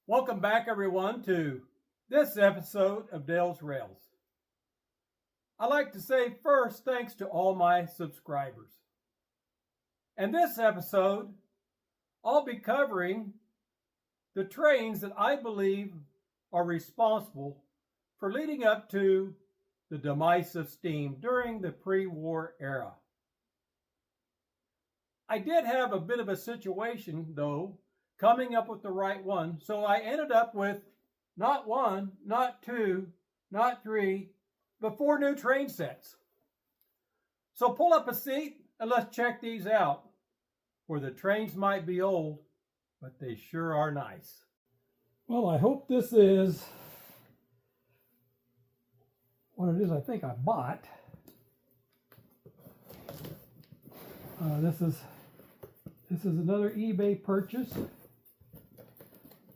Welcome back, everyone, to this episode of Dale's Rails. I'd like to say first thanks to all my subscribers. And this episode, I'll be covering the trains that I believe are responsible for leading up to the demise of steam during the pre-war era. I did have a bit of a situation, though, coming up with the right one, so I ended up with not one, not two, not three, but 4 new train sets. So pull up a seat and let's check these out, where the trains might be old, but they sure are nice. Well, I hope this is what it is I think I bought. This is another eBay purchase,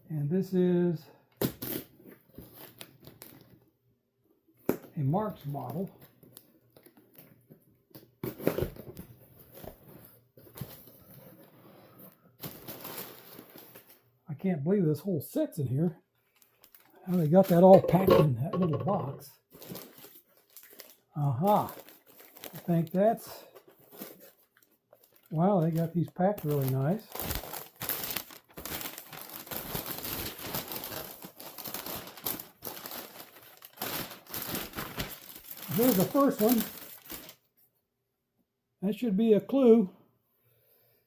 and this is a Marx model. I can't believe this whole set's in here. How they got that all packed in that little box. I think that's, wow, they got these packed really nice. Here's the first one. That should be a clue.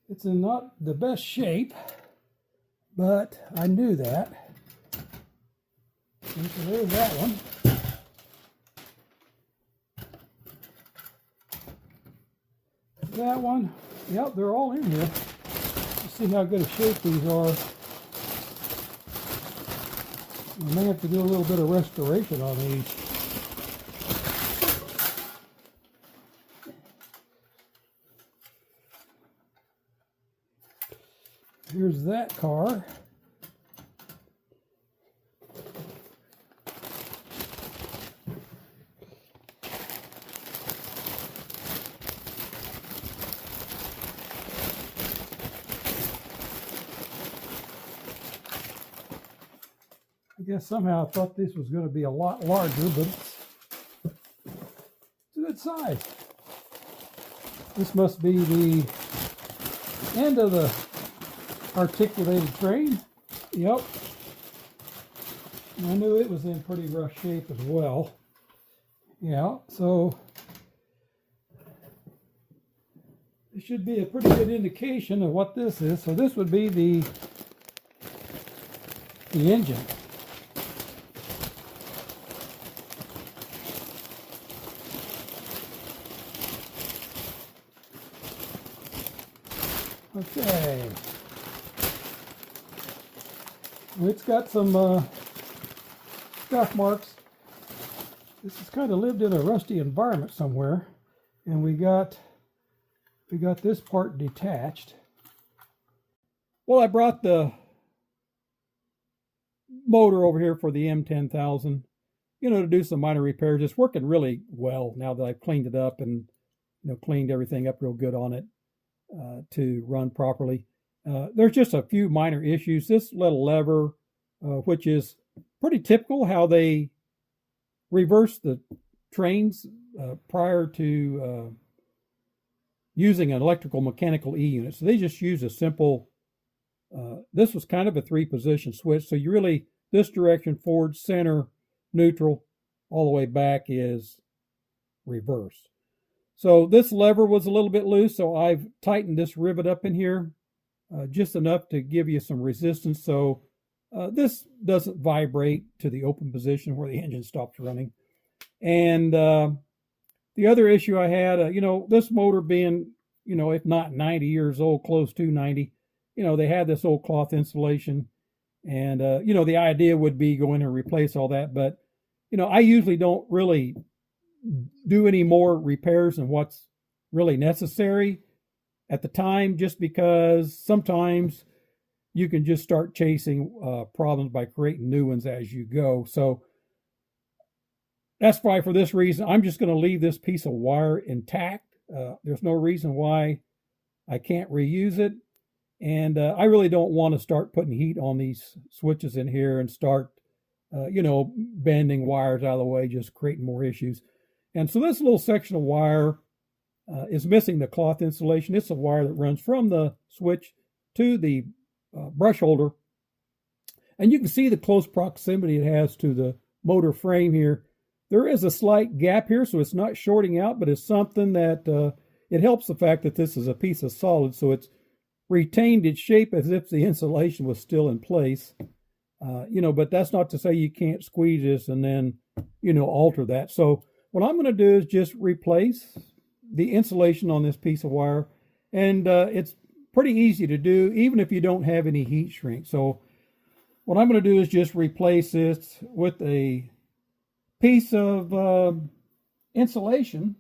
It's in not the best shape, but I knew that. And so there's that one. That one. Yep, they're all in here. Let's see how good a shape these are. We may have to do a little bit of restoration on these. Here's that car. I guess somehow I thought this was going to be a lot larger, but it's a good size. This must be the end of the articulated train. Yep. I knew it was in pretty rough shape as well. Yeah, so this should be a pretty good indication of what this is. So this would be the engine. Okay. It's got some scuff marks. This has kind of lived in a rusty environment somewhere, and we got this part detached. Well, I brought the motor over here for the M10,000, to do some minor repairs. It's working really well now that I've cleaned it up and cleaned everything up real good on it to run properly. There's just a few minor issues. This little lever, which is pretty typical how they reverse the trains prior to using an electrical mechanical E-unit. So they just use a simple, this was kind of a 3-position switch. So you really, this direction, forward, center, neutral, all the way back is reverse. So this lever was a little bit loose, so I've tightened this rivet up in here. Just enough to give you some resistance, so this doesn't vibrate to the open position where the engine stops running. And the other issue I had, this motor being, if not 90 years old, close to 90, they had this old cloth insulation, and the idea would be go in and replace all that, but I usually don't really do any more repairs than what's really necessary at the time, just because sometimes you can just start chasing problems by creating new ones as you go. So that's why, for this reason, I'm just going to leave this piece of wire intact. There's no reason why I can't reuse it. And I really don't want to start putting heat on these switches in here and start, bending wires out of the way, just creating more issues. And so this little section of wire is missing the cloth insulation. It's a wire that runs from the switch to the brush holder. And you can see the close proximity it has to the motor frame here. There is a slight gap here, so it's not shorting out, but it's something that it helps the fact that this is a piece of solid, so it's retained its shape as if the insulation was still in place. But that's not to say you can't squeeze this and then, alter that. So what I'm going to do is just replace the insulation on this piece of wire. And it's pretty easy to do, even if you don't have any heat shrink. So what I'm going to do is just replace this with a piece of insulation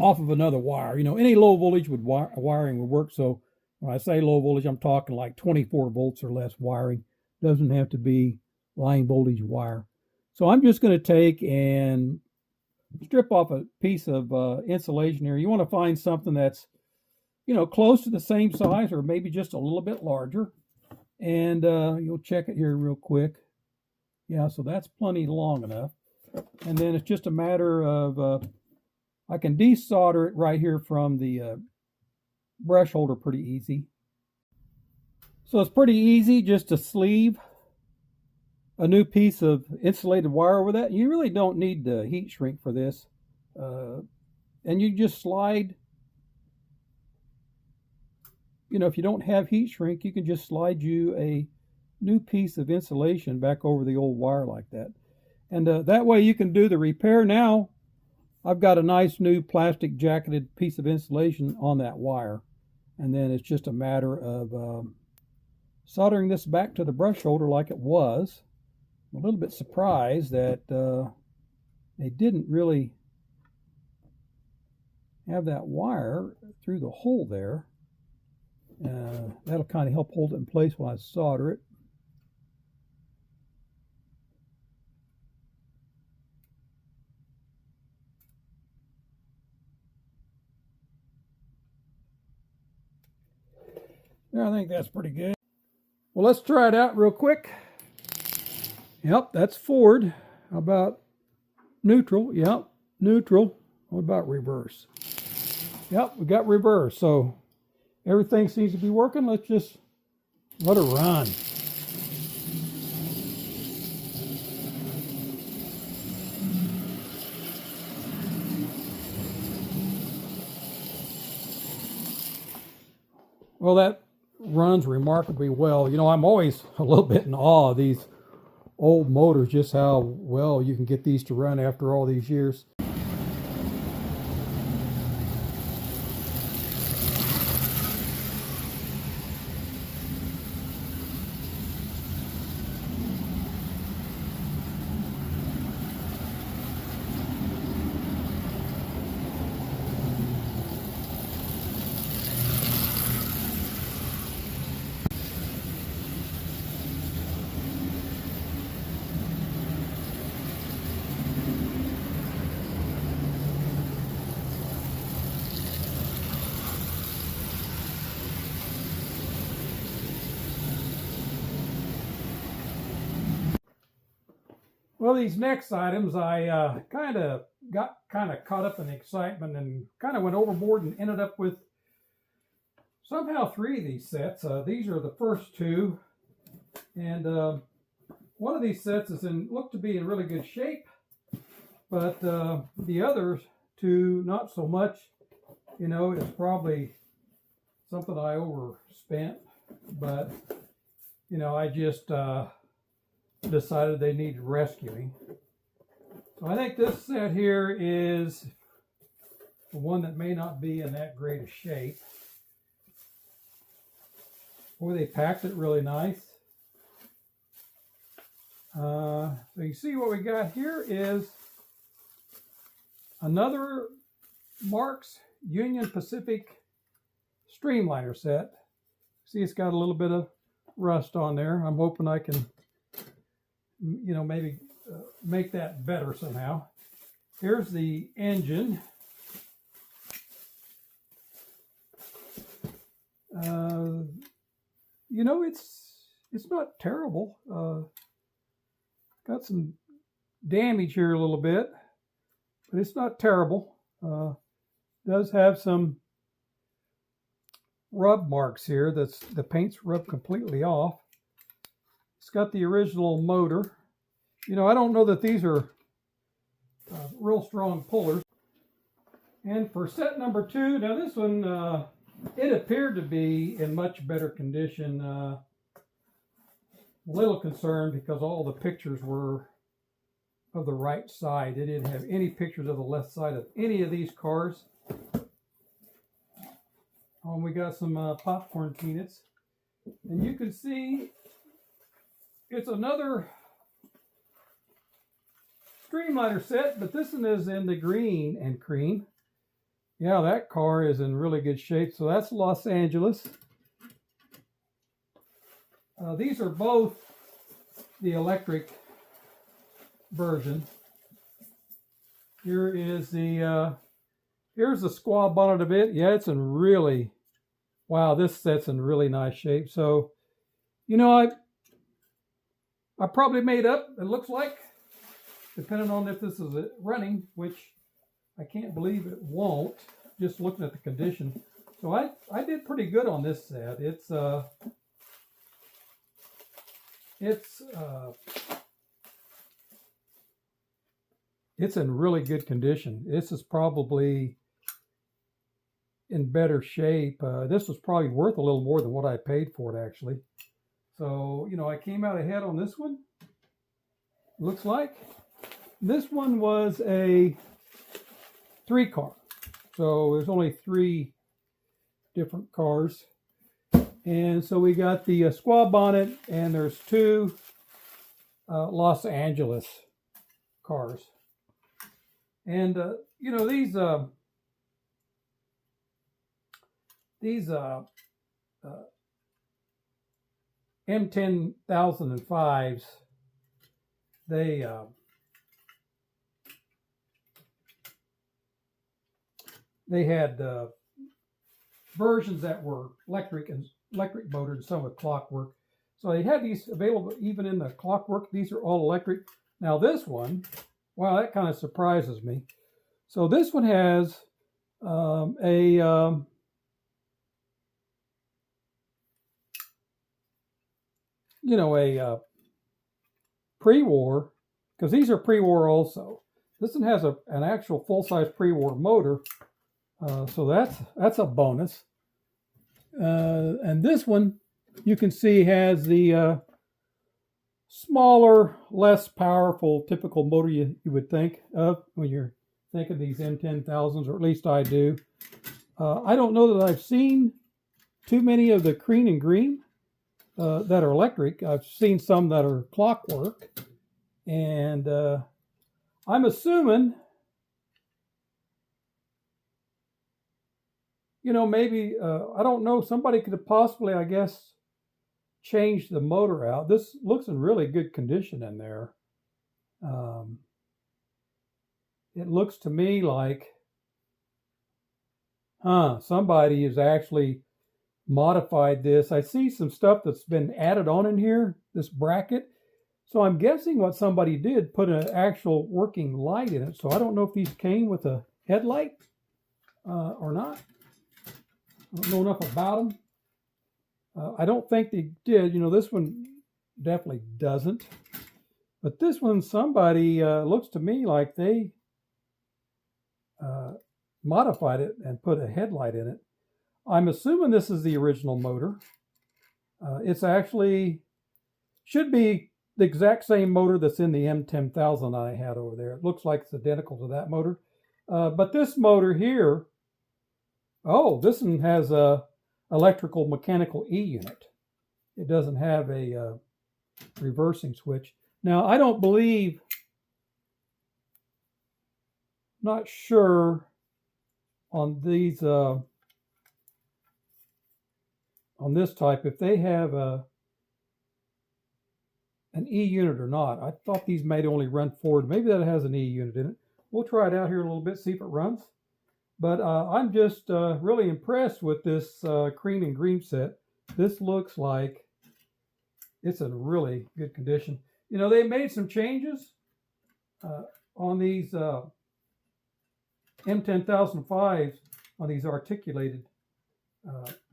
off of another wire. Any low voltage wiring would work. So when I say low voltage, I'm talking like 24 volts or less wiring. Doesn't have to be line voltage wire. So I'm just going to take and strip off a piece of insulation here. You want to find something that's, close to the same size or maybe just a little bit larger. And you'll check it here real quick. Yeah, so that's plenty long enough. And then it's just a matter of, I can desolder it right here from the brush holder pretty easy. So it's pretty easy just to sleeve a new piece of insulated wire over that. You really don't need the heat shrink for this. And you just slide, if you don't have heat shrink, you can just slide you a new piece of insulation back over the old wire like that. And that way you can do the repair. Now I've got a nice new plastic jacketed piece of insulation on that wire. And then it's just a matter of soldering this back to the brush holder like it was. I'm a little bit surprised that they didn't really have that wire through the hole there. That'll kind of help hold it in place while I solder it. I think that's pretty good. Well, let's try it out real quick. Yep, that's forward. How about neutral? Yep, neutral. What about reverse? Yep, we got reverse. So everything seems to be working. Let's just let it run. Well, that runs remarkably well. I'm always a little bit in awe of these old motors, just how well you can get these to run after all these years. Well, these next items, I got caught up in the excitement and kind of went overboard and ended up with somehow 3 of these sets. These are the first 2, and one of these sets looked to be in really good shape, but the other 2 not so much. It's probably something I overspent, but I just decided they needed rescuing. So I think this set here is the one that may not be in that great a shape. Boy, they packed it really nice. So you see what we got here is another Marks Union Pacific Streamliner set. See, it's got a little bit of rust on there. I'm hoping I can maybe make that better somehow. Here's the engine. You know, it's not terrible. Got some damage here a little bit, but it's not terrible. Does have some rub marks here. The paint's rubbed completely off. It's got the original motor. You know, I don't know that these are real strong pullers. And for set number 2, now this one, it appeared to be in much better condition. A little concerned because all the pictures were of the right side. They didn't have any pictures of the left side of any of these cars. And we got some popcorn peanuts. And you can see it's another Streamliner set, but this one is in the green and cream. Yeah, that car is in really good shape. So that's Los Angeles. These are both the electric version. Here is the here's the squab bonnet a bit. Yeah, it's in really, wow, this set's in really nice shape. So, you know, I probably made up, it looks like, depending on if this is running, which I can't believe it won't, just looking at the condition. So I did pretty good on this set. It's in really good condition. This is probably in better shape. This was probably worth a little more than what I paid for it, actually. So, you know, I came out ahead on this one. Looks like this one was a 3-car. So there's only 3 different cars. And so we got the squab bonnet, and there's 2 Los Angeles cars. And, you know, these M10005s, they had versions that were electric motor and some with clockwork. So they had these available even in the clockwork. These are all electric. Now this one, wow, that kind of surprises me. So this one has a prewar, because these are prewar also. This one has an actual full-size prewar motor, so that's a bonus. And this one, you can see, has the smaller, less powerful, typical motor you would think of when you're thinking these M10000s, or at least I do. I don't know that I've seen too many of the cream and green that are electric. I've seen some that are clockwork, and I'm assuming, you know, maybe, I don't know, somebody could have possibly, I guess, changed the motor out. This looks in really good condition in there. It looks to me like, somebody has actually modified this. I see some stuff that's been added on in here, this bracket. So I'm guessing what somebody did, put an actual working light in it. So I don't know if these came with a headlight or not. I don't know enough about them. I don't think they did. You know, this one definitely doesn't. But this one, somebody looks to me like they modified it and put a headlight in it. I'm assuming this is the original motor. It's actually, should be the exact same motor that's in the M10000 I had over there. It looks like it's identical to that motor. But this motor here, oh, this one has a electrical mechanical E unit. It doesn't have a reversing switch. Now, I don't believe, not sure on these, on this type, if they have an E unit or not. I thought these might only run forward. Maybe that has an E unit in it. We'll try it out here a little bit, see if it runs. But I'm just really impressed with this cream and green set. This looks like it's in really good condition. You know, they made some changes on these M10005s, on these articulated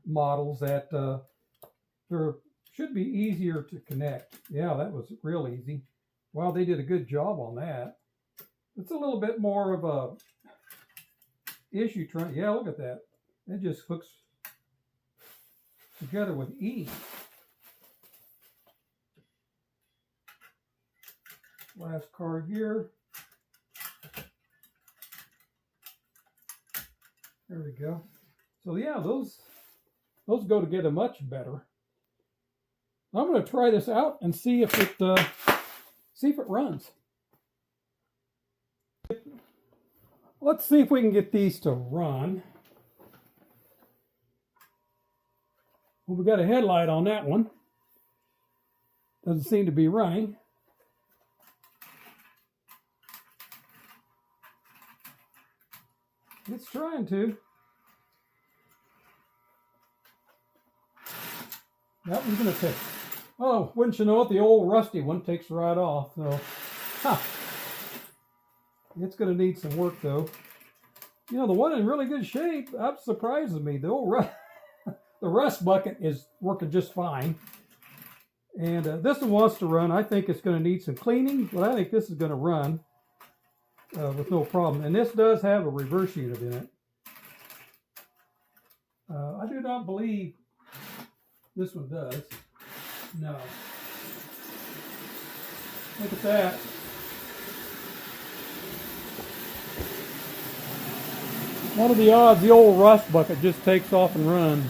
models, that there should be easier to connect. Yeah, that was real easy. Wow, they did a good job on that. It's a little bit more of a issue trying. Yeah, look at that. It just hooks together with ease. Last card here. There we go. So yeah, those go together much better. I'm going to try this out and see if it runs. Let's see if we can get these to run. Well, we got a headlight on that one. Doesn't seem to be running. It's trying to. That one's going to take. Oh, wouldn't you know it, the old rusty one takes right off. So, it's going to need some work, though. You know, the one in really good shape, that surprises me. The old the rust bucket is working just fine. And this one wants to run. I think it's going to need some cleaning, but I think this is going to run with no problem. And this does have a reverse unit in it. I do not believe this one does. No. Look at that. What are the odds the old rust bucket just takes off and runs?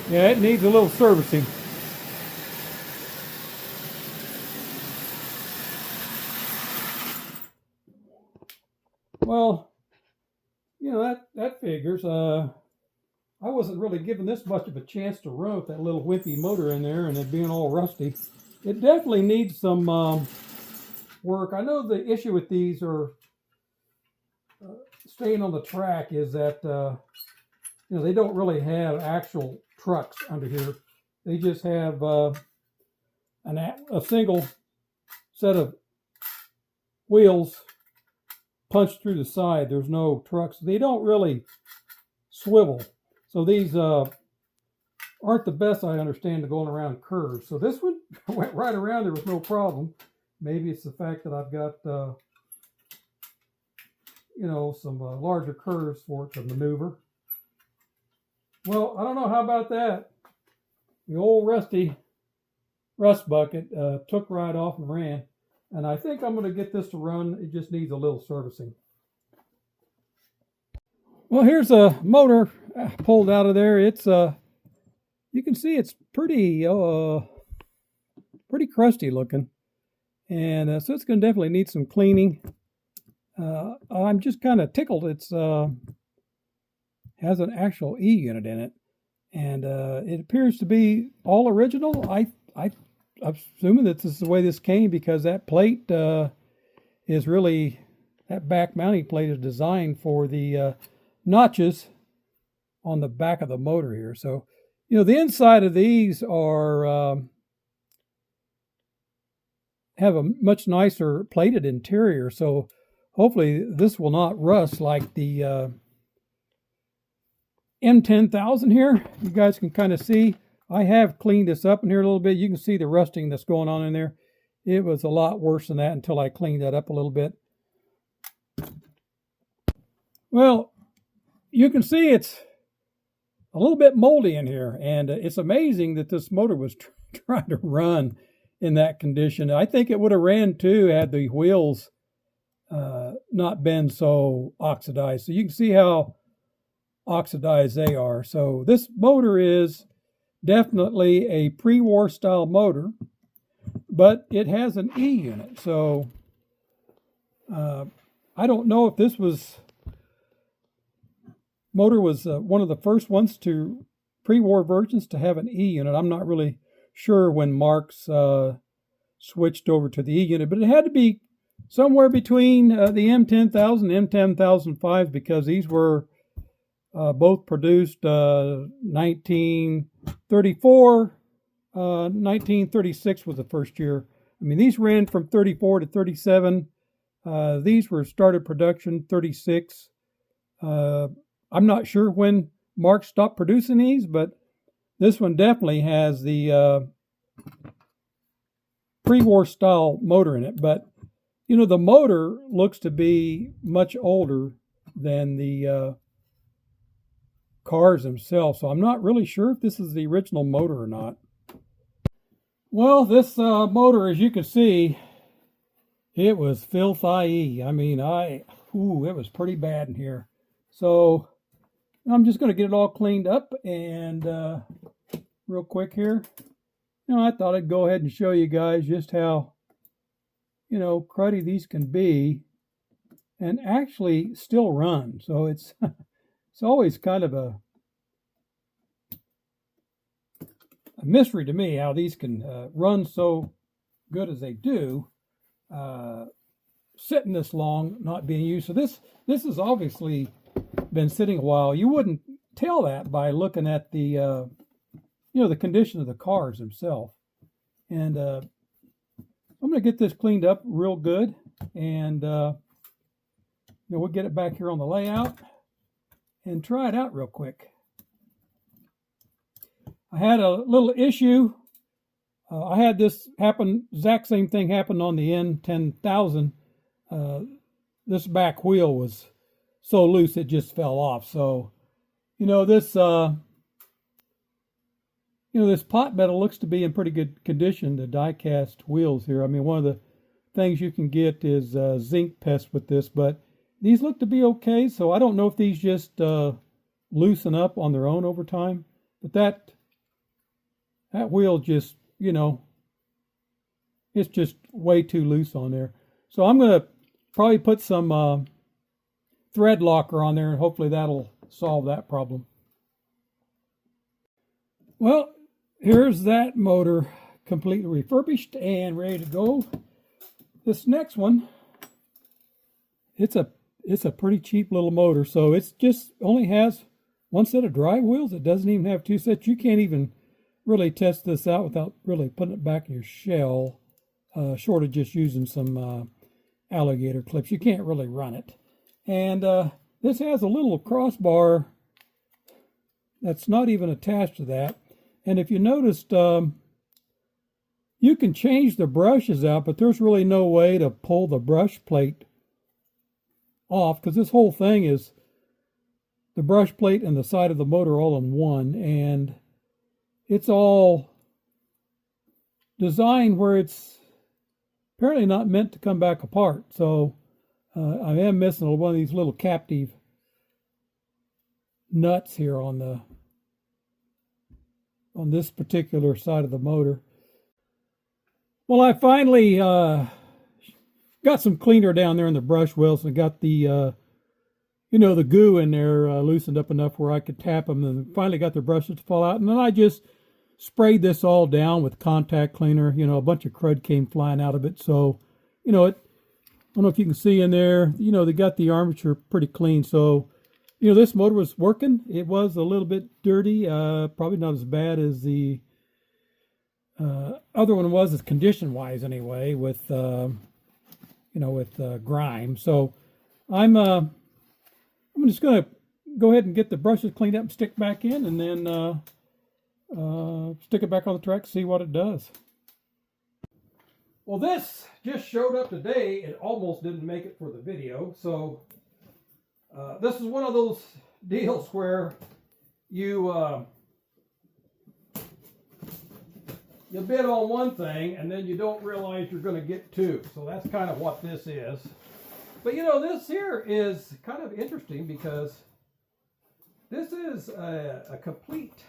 Yeah, it needs a little servicing. Well, you know, that figures. I wasn't really given this much of a chance to run with that little wimpy motor in there and it being all rusty. It definitely needs some work. I know the issue with these are staying on the track is that you know, they don't really have actual trucks under here. They just have a single set of wheels punched through the side. There's no trucks. They don't really swivel. So these aren't the best, I understand, to going around curves. So this one went right around. There was no problem. Maybe it's the fact that I've got, you know, some larger curves for it to maneuver. Well, I don't know. How about that? The old rusty rust bucket took right off and ran. And I think I'm going to get this to run. It just needs a little servicing. Well, here's a motor pulled out of there. It's you can see it's pretty crusty looking, and so it's going to definitely need some cleaning. I'm just kind of tickled. It's has an actual E unit in it, and it appears to be all original. I'm assuming that this is the way this came, because that plate is really, that back mounting plate is designed for the notches on the back of the motor here. So, you know, the inside of these are have a much nicer plated interior. So hopefully this will not rust like the M10000 here. You guys can kind of see. I have cleaned this up in here a little bit. You can see the rusting that's going on in there. It was a lot worse than that until I cleaned that up a little bit. Well, you can see it's a little bit moldy in here, and it's amazing that this motor was trying to run in that condition. I think it would have ran too had the wheels not been so oxidized. So you can see how oxidized they are. So this motor is definitely a pre-war style motor, but it has an E unit. So I don't know if this motor was one of the first ones to pre-war versions to have an E unit. I'm not really sure when Marx switched over to the E unit, but it had to be somewhere between the M10000 and M10005 because these were both produced 1934, 1936 was the first year. I mean, these ran from 34 to 37. These were started production 36. I'm not sure when Mark stopped producing these, but this one definitely has the pre-war style motor in it. But, you know, the motor looks to be much older than the cars themselves, so I'm not really sure if this is the original motor or not. Well, this motor, as you can see, it was filthy. I mean, it was pretty bad in here. So I'm just going to get it all cleaned up and real quick here. You know, I thought I'd go ahead and show you guys just how, you know, cruddy these can be and actually still run. So it's it's always kind of a mystery to me how these can run so good as they do, sitting this long, not being used. So this has obviously been sitting a while. You wouldn't tell that by looking at the you know, the condition of the cars themselves. And I'm going to get this cleaned up real good, and you know, we'll get it back here on the layout and try it out real quick. I had a little issue. I had this happen, exact same thing happened on the N10000. This back wheel was so loose it just fell off. So, you know, this this pot metal looks to be in pretty good condition, the die-cast wheels here. I mean, one of the things you can get is zinc pest with this, but these look to be okay, so I don't know if these just loosen up on their own over time. But that wheel just, you know, it's just way too loose on there. So I'm going to probably put some thread locker on there, and hopefully that'll solve that problem. Well, here's that motor completely refurbished and ready to go. This next one, it's a pretty cheap little motor, so it's just only has one set of drive wheels. It doesn't even have two sets. You can't even really test this out without really putting it back in your shell, short of just using some alligator clips. You can't really run it. And this has a little crossbar that's not even attached to that. And if you noticed, you can change the brushes out, but there's really no way to pull the brush plate off, because this whole thing is the brush plate and the side of the motor all in one, and it's all designed where it's apparently not meant to come back apart. So I am missing one of these little captive nuts here on this particular side of the motor. Well, I finally got some cleaner down there in the brush wells and got the the goo in there loosened up enough where I could tap them, and finally got the brushes to fall out. And then I just sprayed this all down with contact cleaner. You know, a bunch of crud came flying out of it. So, you know, I don't know if you can see in there, you know, they got the armature pretty clean. So, you know, this motor was working. It was a little bit dirty, probably not as bad as the other one was, condition-wise anyway, with grime. So I'm just going to go ahead and get the brushes cleaned up and stick back in, and then stick it back on the track, see what it does. Well, this just showed up today. It almost didn't make it for the video. So this is one of those deals where you bid on one thing and then you don't realize you're going to get two. So that's kind of what this is. But you know, this here is kind of interesting because this is a complete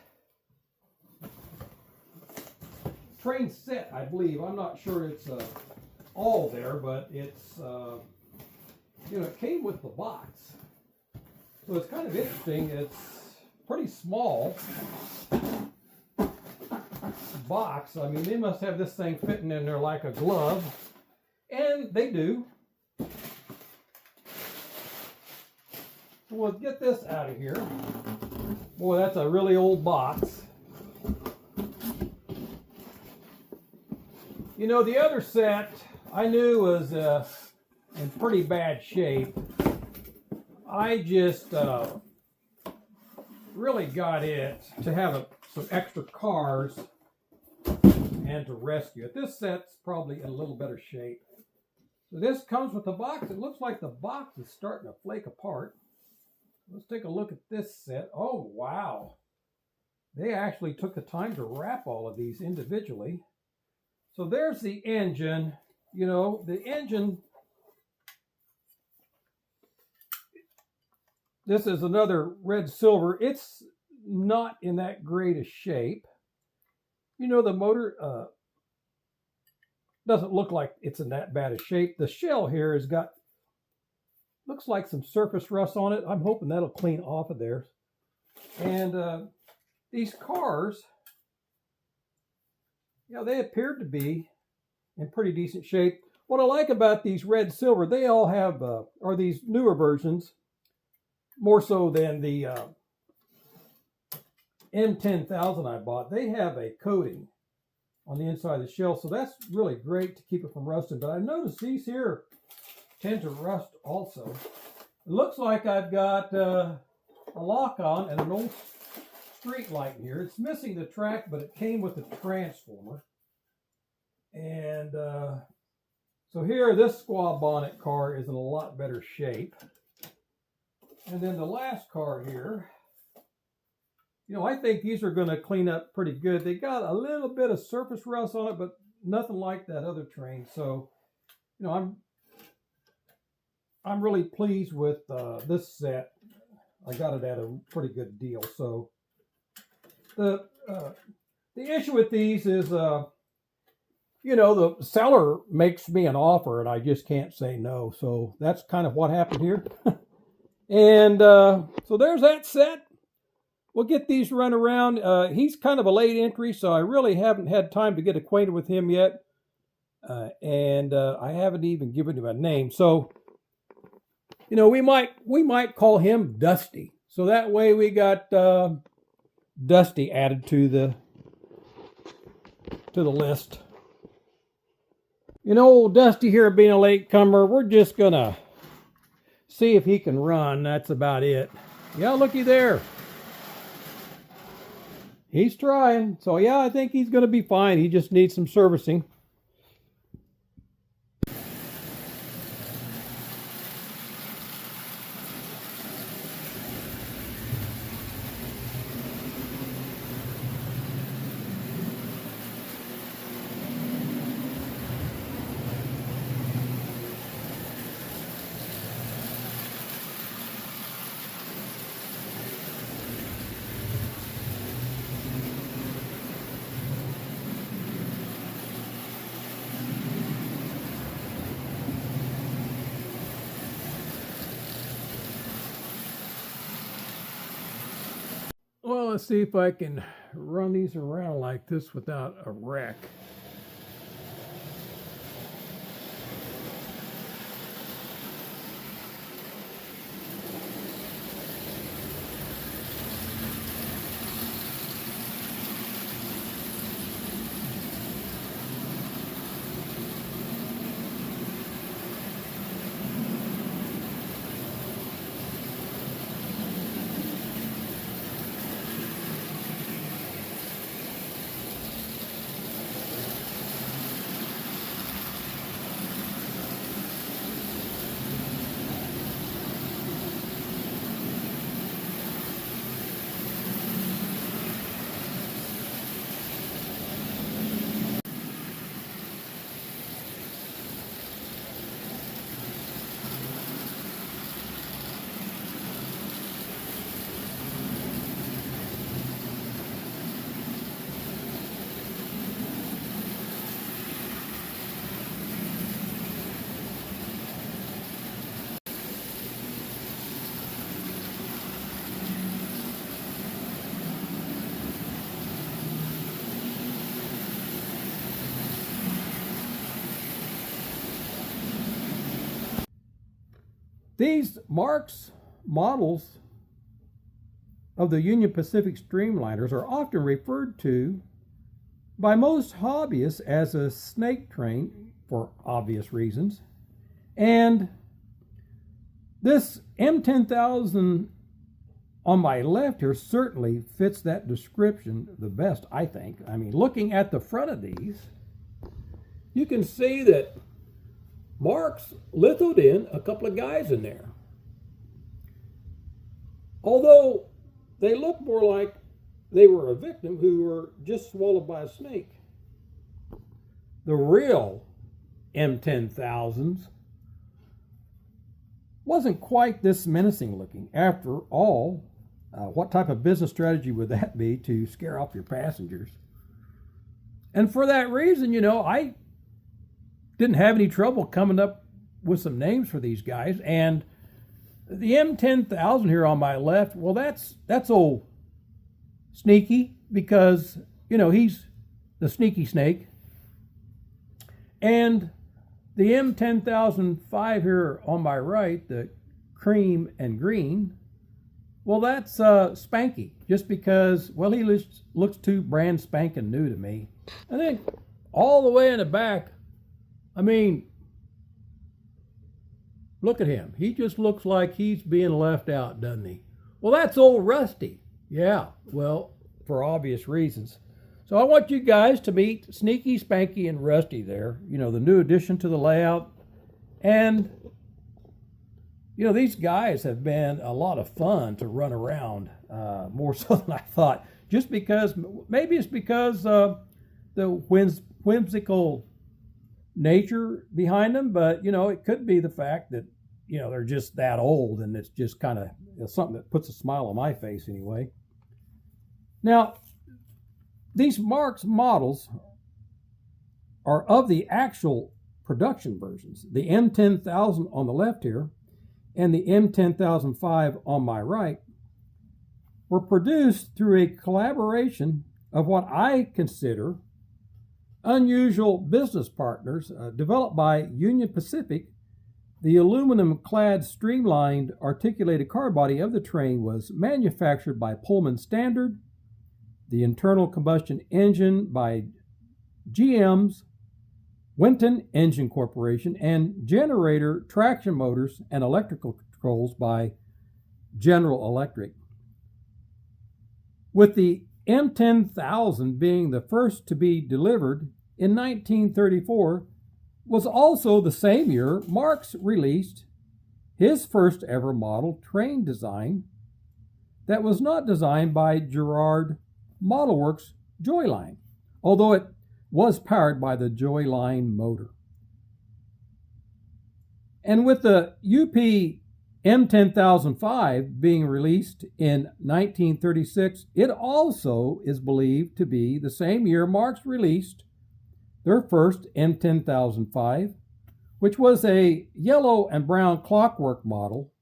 train set, I believe. I'm not sure it's all there, but it's it came with the box. So it's kind of interesting. It's pretty small. box. I mean, they must have this thing fitting in there like a glove. And they do. So we'll get this out of here. Boy, that's a really old box. You know, the other set I knew was in pretty bad shape. I just really got it to have some extra cars and to rescue it. This set's probably in a little better shape. So this comes with the box. It looks like the box is starting to flake apart. Let's take a look at this set. Oh, wow. They actually took the time to wrap all of these individually. So there's the engine. You know, the engine, this is another red silver. It's not in that great a shape. You know, the motor doesn't look like it's in that bad a shape. The shell here has got, looks like some surface rust on it. I'm hoping that'll clean off of there. And these cars, you know, they appeared to be in pretty decent shape. What I like about these red silver, they all have, or these newer versions, more so than the M10000 I bought, they have a coating on the inside of the shell, so that's really great to keep it from rusting. But I noticed these here tend to rust also. It looks like I've got a lock on and an old street light in here. It's missing the track, but it came with the transformer. And so here, this squaw bonnet car is in a lot better shape. And then the last car here, you know, I think these are going to clean up pretty good. They got a little bit of surface rust on it, but nothing like that other train. So, you know, I'm really pleased with this set. I got it at a pretty good deal. So the issue with these is, you know, the seller makes me an offer and I just can't say no. So that's kind of what happened here. And so there's that set. We'll get these run around. He's kind of a late entry, so I really haven't had time to get acquainted with him yet. And I haven't even given him a name. So, you know, we might call him Dusty. So that way we got Dusty added to the list. You know, old Dusty here being a latecomer, we're just gonna see if he can run. That's about it. Yeah, looky there. He's trying. So yeah, I think he's gonna be fine. He just needs some servicing. Well, let's see if I can run these around like this without a wreck. These Marx models of the Union Pacific Streamliners are often referred to by most hobbyists as a snake train for obvious reasons. And this M10,000 on my left here certainly fits that description the best, I think. I mean, looking at the front of these, you can see that Marx lithoed in a couple of guys in there. Although they look more like they were a victim who were just swallowed by a snake. The real M10,000s wasn't quite this menacing looking. After all, what type of business strategy would that be to scare off your passengers? And for that reason, you know, I didn't have any trouble coming up with some names for these guys. And the M10,000 here on my left, well, that's old Sneaky, because, you know, he's the snake. And the M10,005 here on my right, the cream and green, well, that's Spanky, just because, well, he looks too brand spanking new to me. And then all the way in the back, I mean, look at him. He just looks like he's being left out, doesn't he? Well, that's old Rusty. Yeah, well, for obvious reasons. So I want you guys to meet Sneaky, Spanky, and Rusty there. You know, the new addition to the layout. And, you know, these guys have been a lot of fun to run around, more so than I thought. Just because, maybe it's because the whimsical nature behind them, but, you know, it could be the fact that, you know, they're just that old, and it's just kind of something that puts a smile on my face anyway. Now, these Marx models are of the actual production versions. The M10,000 on the left here and the M10,005 on my right were produced through a collaboration of what I consider unusual business partners, developed by Union Pacific. The aluminum-clad streamlined articulated car body of the train was manufactured by Pullman Standard, the internal combustion engine by GM's Winton Engine Corporation, and generator, traction motors, and electrical controls by General Electric. With the M10,000 being the first to be delivered in 1934, was also the same year Marx released his first ever model train design that was not designed by Girard Model Works Joyline, although it was powered by the Joyline motor. And with the UP M10,005 being released in 1936, it also is believed to be the same year Marx released their first M10,005, which was a yellow and brown clockwork model,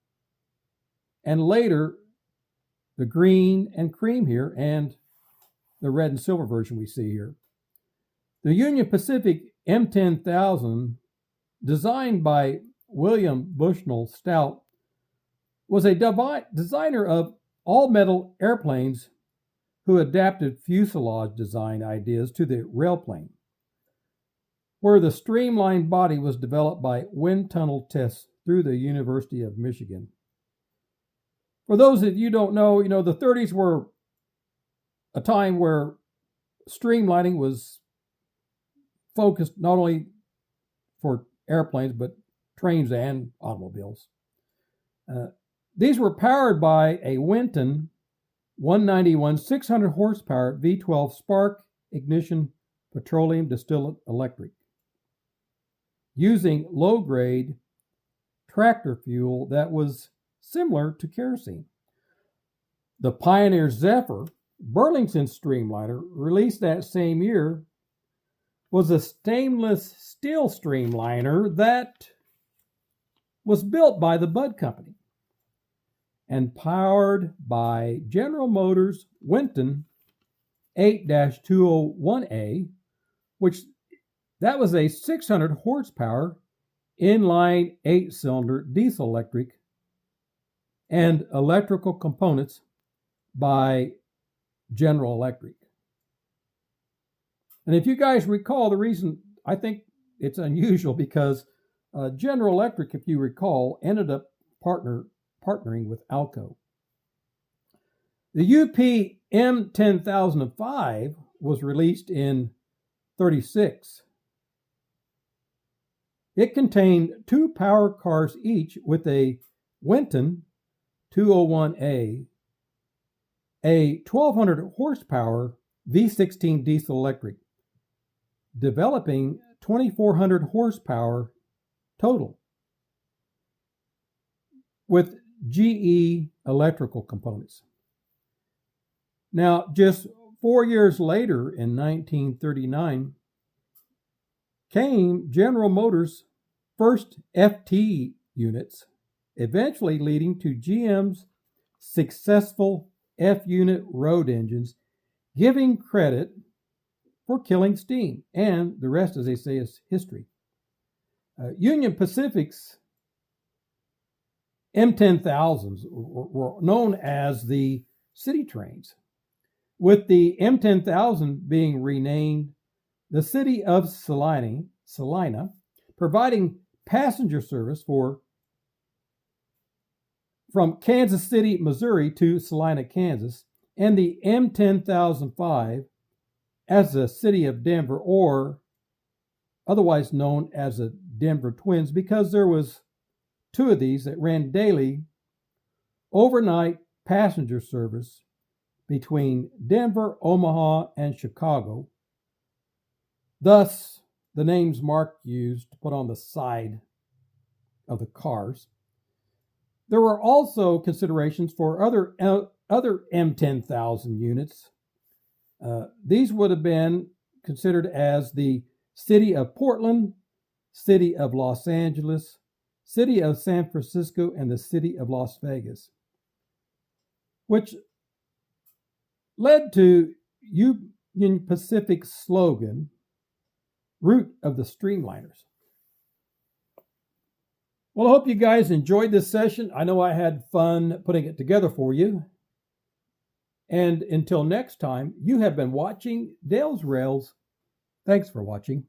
and later the green and cream here, and the red and silver version we see here. The Union Pacific M10,000, designed by William Bushnell Stout, was a designer of all-metal airplanes who adapted fuselage design ideas to the railplane, where the streamlined body was developed by wind tunnel tests through the University of Michigan. For those of you who don't know, the 30s were a time where streamlining was focused not only for airplanes, but trains and automobiles. These were powered by a Winton 191 600 horsepower V12 spark ignition petroleum distillate electric, using low-grade tractor fuel that was similar to kerosene. The Pioneer Zephyr Burlington Streamliner, released that same year, was a stainless steel streamliner that was built by the Budd Company and powered by General Motors Winton 8-201A, which that was a 600 horsepower inline 8-cylinder diesel electric and electrical components by General Electric. And if you guys recall, the reason I think it's unusual because General Electric, if you recall, ended up partnering with Alco. The UP M10005 was released in 36. It contained 2 power cars each with a Winton 201A, a 1200 horsepower V16 diesel electric, developing 2400 horsepower total, with GE electrical components. Now, just 4 years later, in 1939, came General Motors' first FT units, eventually leading to GM's successful F-unit road engines, giving credit for killing steam. And the rest, as they say, is history. Union Pacific's M10000s were known as the city trains, with the M10000 being renamed the City of Salina, providing passenger service from Kansas City, Missouri to Salina, Kansas, and the M10005 as the City of Denver, or otherwise known as the Denver Twins, because there was 2 of these that ran daily overnight passenger service between Denver, Omaha, and Chicago. Thus, the names Mark used to put on the side of the cars. There were also considerations for other M10000 units. These would have been considered as the City of Portland, City of Los Angeles, City of San Francisco, and the City of Las Vegas, which led to Union Pacific's slogan, Route of the Streamliners. Well, I hope you guys enjoyed this session. I know I had fun putting it together for you. And until next time, you have been watching Dale's Rails. Thanks for watching.